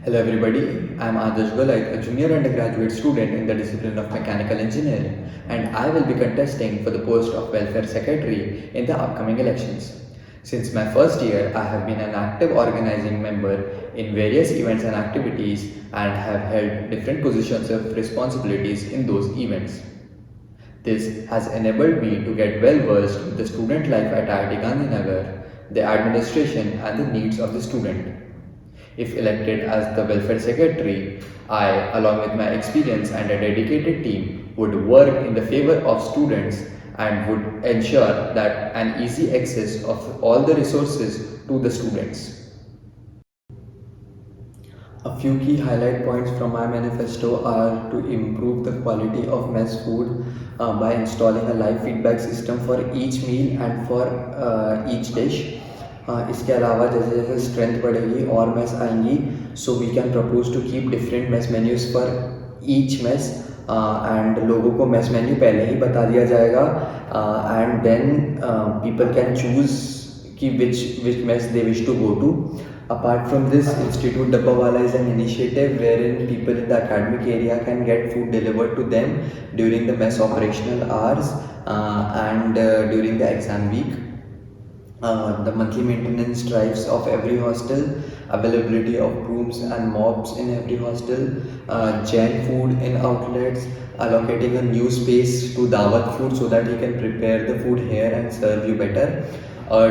Hello everybody, I am Adarsh Golai, a junior undergraduate student in the discipline of mechanical engineering, and I will be contesting for the post of welfare secretary in the upcoming elections. Since my first year, I have been an active organizing member in various events and activities and have held different positions of responsibilities in those events. This has enabled me to get well versed with the student life at IIT Gandhinagar, the administration and the needs of the student. If elected as the welfare secretary, I, along with my experience and a dedicated team, would work in the favor of students and would ensure that an easy access of all the resources to the students. A few key highlight points from my manifesto are to improve the quality of mess food by installing a live feedback system for each meal and for each dish. इसके अलावा जैसे जैसे strength बढ़ेगी और mess आएंगी so we can propose to keep different mess menus for each mess and लोगों को mess menu पहले ही बता दिया जाएगा and then people can choose कि which mess they wish to go to. Apart from this, Institute Dabbawala is an initiative wherein people in the academic area can get food delivered to them during the mess operational hours and during the exam week. The monthly maintenance drives of every hostel, availability of brooms and mops in every hostel, Jain food in outlets, allocating a new space to Dawat food so that he can prepare the food here and serve you better. A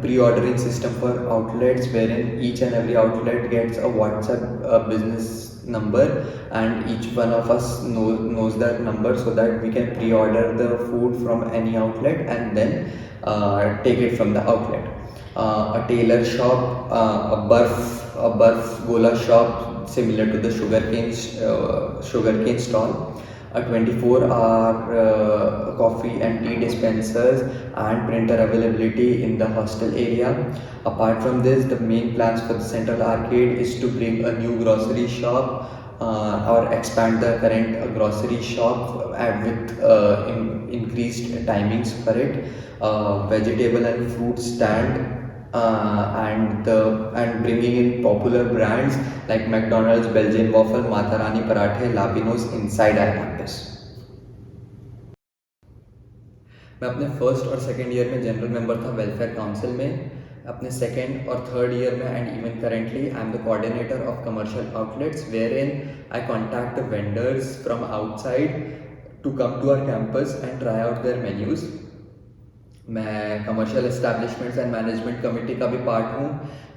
pre-ordering system for outlets wherein each and every outlet gets a WhatsApp business number and each one of us knows that number so that we can pre-order the food from any outlet and then take it from the outlet. A tailor shop, a barf gola shop similar to the sugarcane stall, a 24-hour coffee and tea dispensers and printer availability in the hostel area. Apart from this, the main plans for the central arcade is to bring a new grocery shop or expand the current grocery shop with increased timings for it, vegetable and fruit stand, and bringing in popular brands like McDonald's, Belgian waffle, Matarani parathe, Lapinos inside our campus. मैं अपने first और second year में general member था welfare council में. अपने second और third year में and even currently I am the coordinator of commercial outlets wherein I contact the vendors from outside to come to our campus and try out their menus. मैं commercial establishments and management committee का भी part हूँ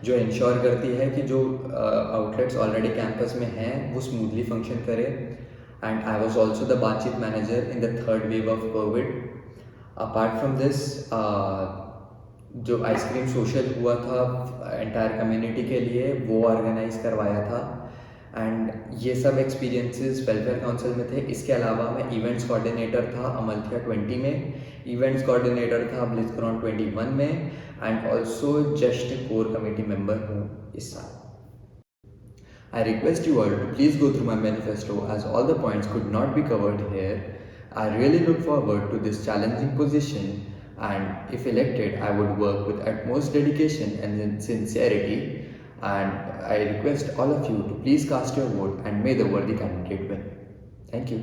जो ensure करती है कि जो outlets already campus में हैं वो स्मूथली फंक्शन करे. And I was also the Baatcheet manager in the third wave of COVID. Apart from this, जो आइसक्रीम सोशल हुआ था एंटायर कम्युनिटी के लिए वो ऑर्गेनाइज करवाया था एंड ये सब एक्सपीरियंसेस वेलफेयर काउंसिल में थे. इसके अलावा मैं इवेंट्स कोऑर्डिनेटर था अमलथिया 20 में, इवेंट्स कोऑर्डिनेटर था ब्लिट्जक्रॉन 21 में and also just core committee member हूँ इस साल. I request you all to please go through my manifesto as all the points could not be covered here. I really look forward to this challenging position and if elected I would work with utmost dedication and sincerity and I request all of you to please cast your vote and may the worthy candidate win. Thank you.